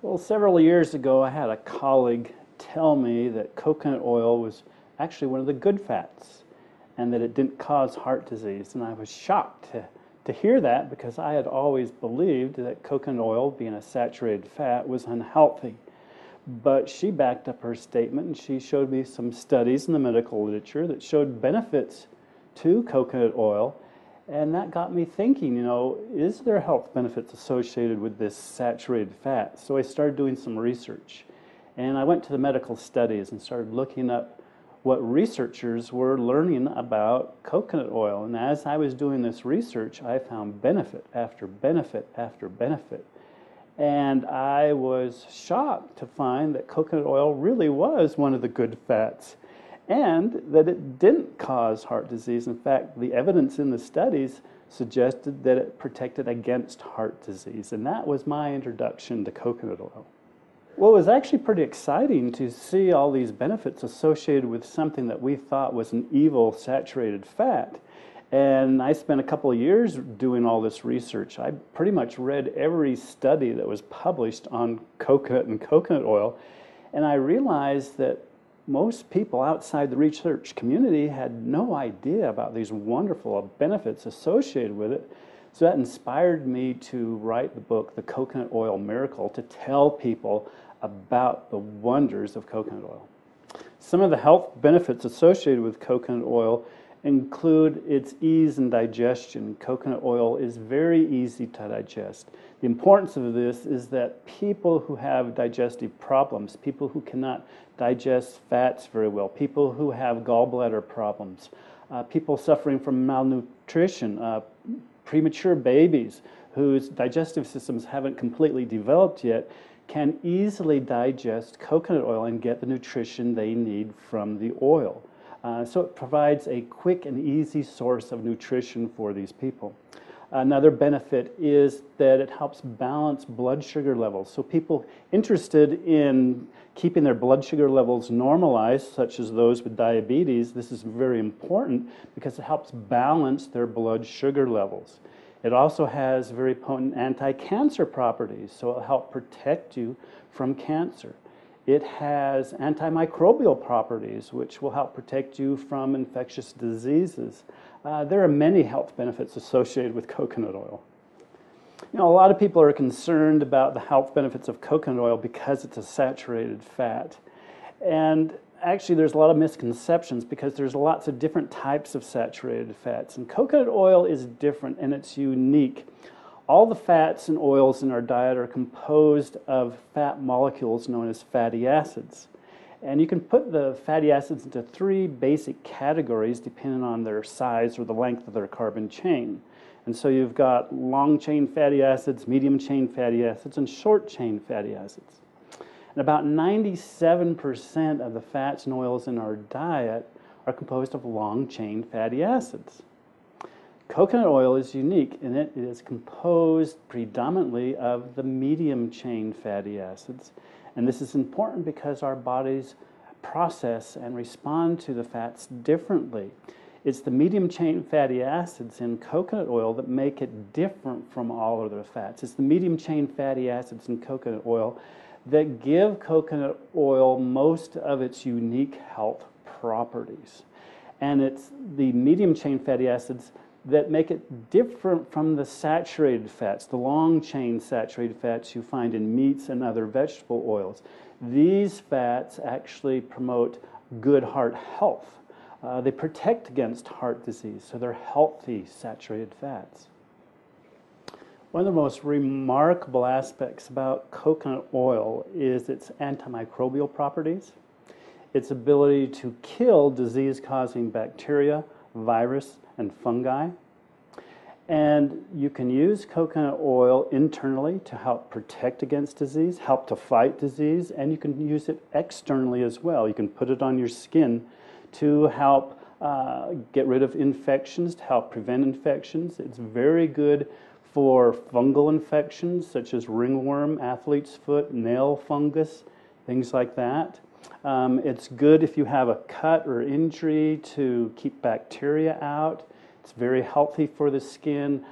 Well, several years ago, I had a colleague tell me that coconut oil was actually one of the good fats and that it didn't cause heart disease. And I was shocked to hear that because I had always believed that coconut oil, being a saturated fat, was unhealthy. But she backed up her statement and she showed me some studies in the medical literature that showed benefits to coconut oil. And that got me thinking, is there health benefits associated with this saturated fat? So I started doing some research. And I went to the medical studies and started looking up what researchers were learning about coconut oil. And as I was doing this research, I found benefit after benefit after benefit. And I was shocked to find that coconut oil really was one of the good fats, and that it didn't cause heart disease. In fact, the evidence in the studies suggested that it protected against heart disease, and that was my introduction to coconut oil. Well, it was actually pretty exciting to see all these benefits associated with something that we thought was an evil saturated fat. And I spent a couple of years doing all this research. I pretty much read every study that was published on coconut and coconut oil, and I realized that most people outside the research community had no idea about these wonderful benefits associated with it. So that inspired me to write the book, The Coconut Oil Miracle, to tell people about the wonders of coconut oil. Some of the health benefits associated with coconut oil include its ease in digestion. Coconut oil is very easy to digest. The importance of this is that people who have digestive problems, people who cannot digest fats very well, people who have gallbladder problems, people suffering from malnutrition, premature babies whose digestive systems haven't completely developed yet, can easily digest coconut oil and get the nutrition they need from the oil. So it provides a quick and easy source of nutrition for these people. Another benefit is that it helps balance blood sugar levels. So people interested in keeping their blood sugar levels normalized, such as those with diabetes, this is very important because it helps balance their blood sugar levels. It also has very potent anti-cancer properties, so it'll help protect you from cancer. It has antimicrobial properties, which will help protect you from infectious diseases. There are many health benefits associated with coconut oil. A lot of people are concerned about the health benefits of coconut oil because it's a saturated fat. And actually, there's a lot of misconceptions because there's lots of different types of saturated fats. And coconut oil is different and it's unique. All the fats and oils in our diet are composed of fat molecules known as fatty acids. And you can put the fatty acids into three basic categories depending on their size or the length of their carbon chain. And so you've got long-chain fatty acids, medium-chain fatty acids, and short-chain fatty acids. And about 97% of the fats and oils in our diet are composed of long-chain fatty acids. Coconut oil is unique in it is composed predominantly of the medium-chain fatty acids. And this is important because our bodies process and respond to the fats differently. It's the medium-chain fatty acids in coconut oil that make it different from all other fats. It's the medium-chain fatty acids in coconut oil that give coconut oil most of its unique health properties. And it's the medium-chain fatty acids that make it different from the saturated fats, the long-chain saturated fats you find in meats and other vegetable oils. These fats actually promote good heart health. They protect against heart disease, so they're healthy saturated fats. One of the most remarkable aspects about coconut oil is its antimicrobial properties, its ability to kill disease-causing bacteria, virus, and fungi. And you can use coconut oil internally to help protect against disease, help to fight disease, and you can use it externally as well. You can put it on your skin to help get rid of infections, to help prevent infections. It's very good for fungal infections such as ringworm, athlete's foot, nail fungus, things like that. It's good if you have a cut or injury to keep bacteria out. It's very healthy for the skin.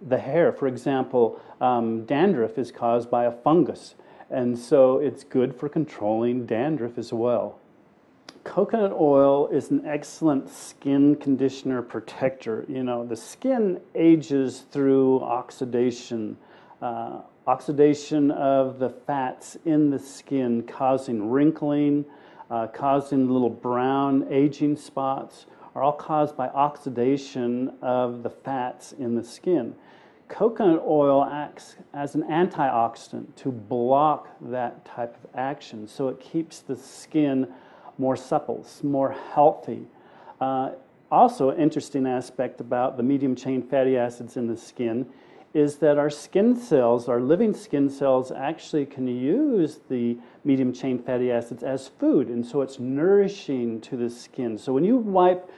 the hair. For example, dandruff is caused by a fungus, and so it's good for controlling dandruff as well. Coconut oil is an excellent skin conditioner protector. You know, the skin ages through oxidation, oxidation of the fats in the skin, causing wrinkling, causing little brown aging spots, are all caused by oxidation of the fats in the skin. Coconut oil acts as an antioxidant to block that type of action, so it keeps the skin more supple, more healthy. Also, an interesting aspect about the medium-chain fatty acids in the skin is that our skin cells, our living skin cells, actually can use the medium-chain fatty acids as food, and so it's nourishing to the skin. So when you wipe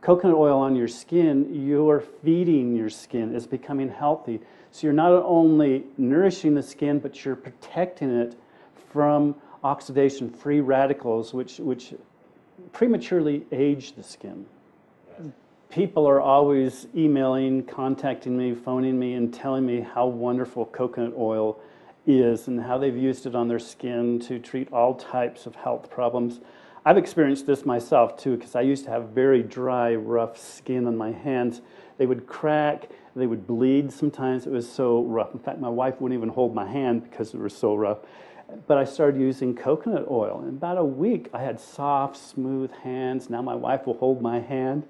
coconut oil on your skin, you're feeding your skin. It's becoming healthy. So you're not only nourishing the skin, but you're protecting it from oxidation, free radicals, which prematurely age the skin. People are always emailing, contacting me, phoning me, and telling me how wonderful coconut oil is and how they've used it on their skin to treat all types of health problems. I've experienced this myself too, because I used to have very dry, rough skin on my hands. They would crack, they would bleed sometimes. It was so rough. In fact, my wife wouldn't even hold my hand because it was so rough. But I started using coconut oil. In about a week, I had soft, smooth hands. Now my wife will hold my hand.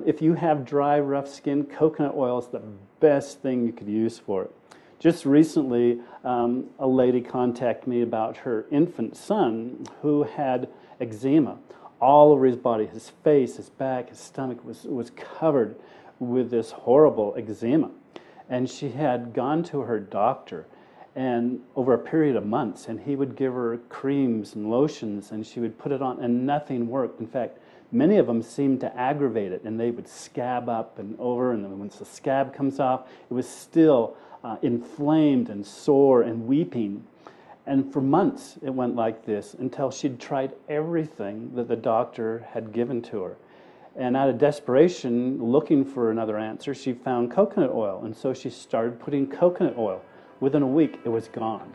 If you have dry, rough skin, coconut oil is the best thing you could use for it. Just recently, a lady contacted me about her infant son who had eczema. All over his body, his face, his back, his stomach was covered with this horrible eczema. And she had gone to her doctor and over a period of months, and he would give her creams and lotions, and she would put it on, and nothing worked. In fact, many of them seemed to aggravate it, and they would scab up and over, and then once the scab comes off, it was still inflamed and sore and weeping. And for months it went like this until she'd tried everything that the doctor had given to her. And out of desperation, looking for another answer, she found coconut oil, and so she started putting coconut oil. Within a week, it was gone.